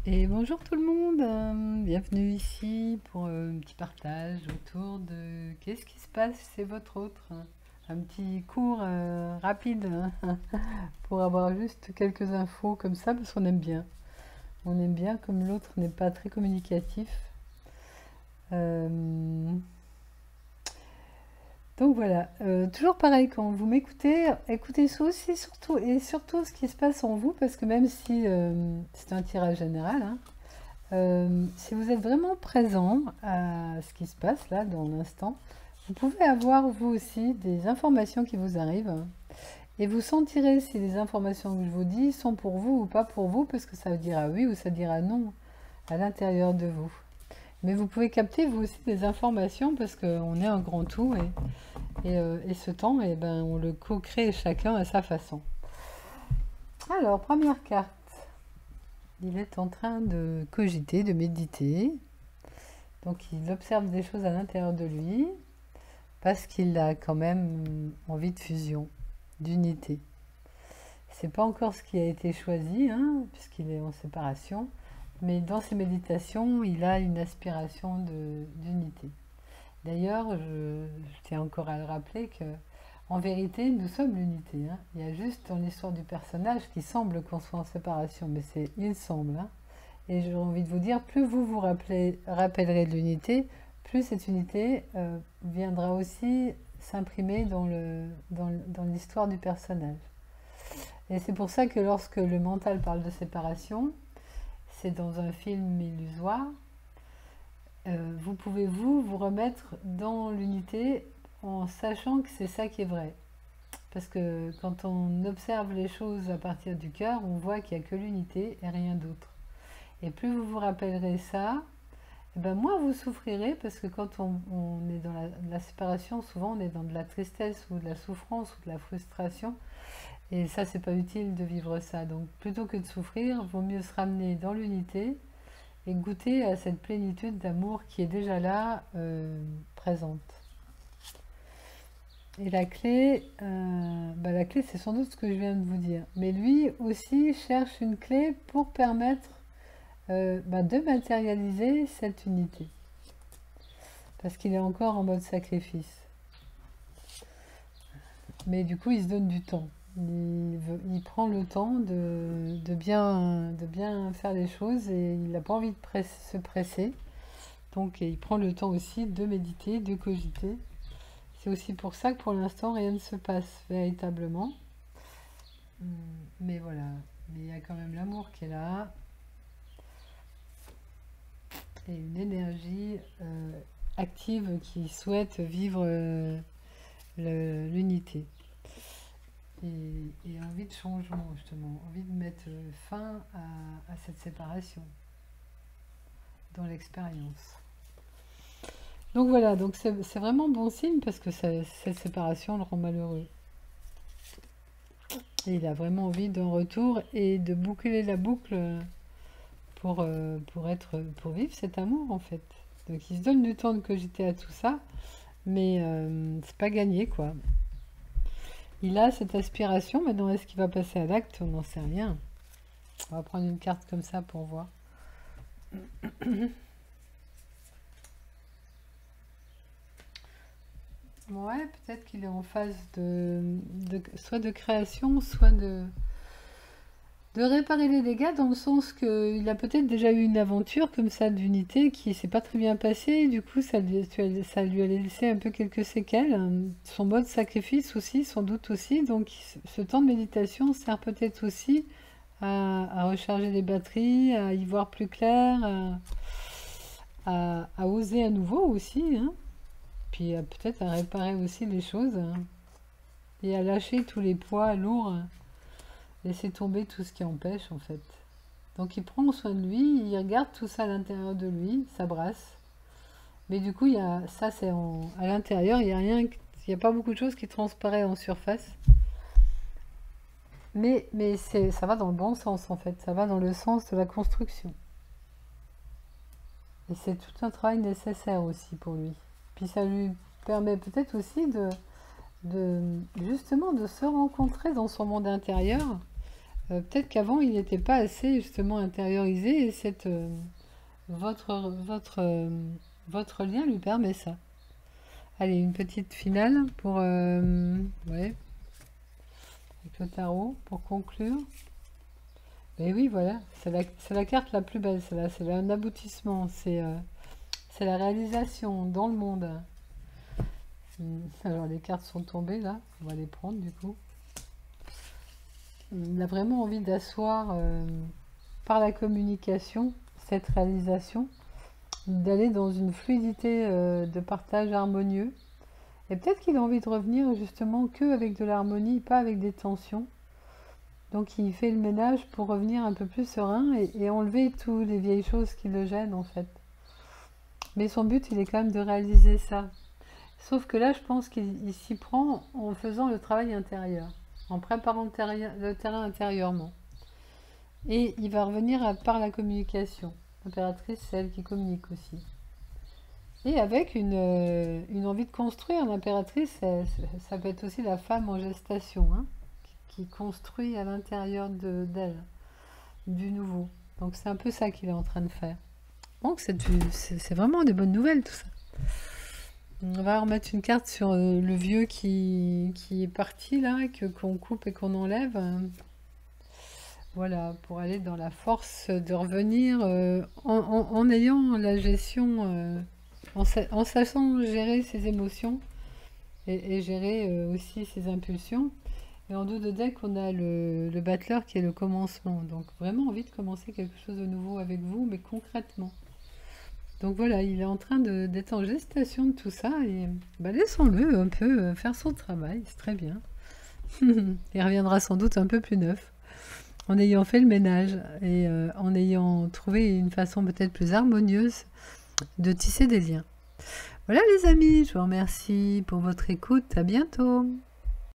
Et bonjour tout le monde, bienvenue ici pour un petit partage autour de qu'est-ce qui se passe chez votre autre. Un petit cours rapide pour avoir juste quelques infos comme ça parce qu'on aime bien. On aime bien comme l'autre n'est pas très communicatif. Euh, donc voilà, toujours pareil, quand vous m'écoutez, écoutez ça aussi surtout et surtout ce qui se passe en vous parce que même si c'est un tirage général, hein, si vous êtes vraiment présent à ce qui se passe là dans l'instant, vous pouvez avoir vous aussi des informations qui vous arrivent et vous sentirez si les informations que je vous dis sont pour vous ou pas pour vous parce que ça dira oui ou ça dira non à l'intérieur de vous. Mais vous pouvez capter vous aussi des informations parce qu'on est un grand tout et ce temps, eh ben, on le co-crée chacun à sa façon. Alors, première carte. Il est en train de cogiter, de méditer. Donc il observe des choses à l'intérieur de lui parce qu'il a quand même envie de fusion, d'unité. C'est pas encore ce qui a été choisi, hein, puisqu'il est en séparation, mais dans ses méditations, il a une aspiration d'unité. D'ailleurs, je tiens encore à le rappeler que, en vérité, nous sommes l'unité, hein. Il y a juste dans l'histoire du personnage qui semble qu'on soit en séparation, mais c'est il semble, hein. Et j'ai envie de vous dire, plus vous vous rappellerez de l'unité, plus cette unité viendra aussi s'imprimer dans l'histoire du personnage. Et c'est pour ça que lorsque le mental parle de séparation, c'est dans un film illusoire, vous pouvez vous remettre dans l'unité en sachant que c'est ça qui est vrai. Parce que quand on observe les choses à partir du cœur, on voit qu'il n'y a que l'unité et rien d'autre. Et plus vous vous rappellerez ça, et ben moins vous souffrirez parce que quand on est dans la séparation, souvent on est dans de la tristesse ou de la souffrance ou de la frustration. Et ça, c'est pas utile de vivre ça. Donc plutôt que de souffrir, vaut mieux se ramener dans l'unité et goûter à cette plénitude d'amour qui est déjà là, présente. Et la clé c'est sans doute ce que je viens de vous dire. Mais lui aussi cherche une clé pour permettre de matérialiser cette unité. Parce qu'il est encore en mode sacrifice. Mais du coup, il se donne du temps. Il prend le temps de bien faire les choses et il n'a pas envie de se presser. Donc il prend le temps aussi de méditer, de cogiter. C'est aussi pour ça que pour l'instant, rien ne se passe véritablement. Mais voilà, mais il y a quand même l'amour qui est là. Et une énergie active qui souhaite vivre l'unité. Et envie de changement, justement, envie de mettre fin à cette séparation dans l'expérience. Donc voilà, donc c'est vraiment bon signe parce que cette séparation le rend malheureux. Et il a vraiment envie d'un retour et de boucler la boucle pour vivre cet amour en fait. Donc il se donne du temps de cogiter à tout ça, mais c'est pas gagné quoi. Il a cette aspiration, maintenant est-ce qu'il va passer à l'acte? On n'en sait rien. On va prendre une carte comme ça pour voir. Ouais, peut-être qu'il est en phase soit de création, soit de réparer les dégâts, dans le sens qu'il a peut-être déjà eu une aventure comme ça d'unité qui s'est pas très bien passée, du coup ça lui a laissé un peu quelques séquelles. Son mode sacrifice aussi, sans doute aussi, donc ce temps de méditation sert peut-être aussi à recharger les batteries, à y voir plus clair, à oser à nouveau aussi, hein. Puis peut-être à réparer aussi les choses, hein, et à lâcher tous les poids lourds, hein. Laisser tomber tout ce qui empêche en fait. Donc il prend soin de lui, il regarde tout ça à l'intérieur de lui, ça brasse. Mais du coup, il y a, ça c'est à l'intérieur, il n'y a rien, il n'y a pas beaucoup de choses qui transparaissent en surface. Mais ça va dans le bon sens en fait, ça va dans le sens de la construction. Et c'est tout un travail nécessaire aussi pour lui. Puis ça lui permet peut-être aussi justement de se rencontrer dans son monde intérieur Peut-être qu'avant, il n'était pas assez justement intériorisé et votre lien lui permet ça. Allez, une petite finale pour, ouais, avec le tarot pour conclure. Et oui, voilà, c'est la carte la plus belle, c'est un aboutissement, c'est la réalisation dans le monde. Alors les cartes sont tombées là, on va les prendre du coup. On a vraiment envie d'asseoir par la communication cette réalisation, d'aller dans une fluidité de partage harmonieux. Et peut-être qu'il a envie de revenir justement que avec de l'harmonie, pas avec des tensions. Donc il fait le ménage pour revenir un peu plus serein et enlever toutes les vieilles choses qui le gênent en fait. Mais son but, il est quand même de réaliser ça. Sauf que là, je pense qu'il s'y prend en faisant le travail intérieur, en préparant le terrain intérieurement. Et il va revenir par la communication. L'impératrice, c'est elle qui communique aussi. Et avec une envie de construire. L'impératrice, ça peut être aussi la femme en gestation, hein, qui construit à l'intérieur d'elle, du nouveau. Donc c'est un peu ça qu'il est en train de faire. Donc c'est vraiment des bonnes nouvelles tout ça. On va remettre une carte sur le vieux qui est parti là, qu'on coupe et qu'on enlève. Voilà, pour aller dans la force de revenir en ayant la gestion, en sachant gérer ses émotions et gérer aussi ses impulsions. Et en dos de deck, on a le battleur qui est le commencement. Donc vraiment envie de commencer quelque chose de nouveau avec vous, mais concrètement. Donc voilà, il est en train d'être en gestation de tout ça et bah, laissons-le un peu faire son travail, c'est très bien. Il reviendra sans doute un peu plus neuf, en ayant fait le ménage et en ayant trouvé une façon peut-être plus harmonieuse de tisser des liens. Voilà les amis, je vous remercie pour votre écoute, à bientôt.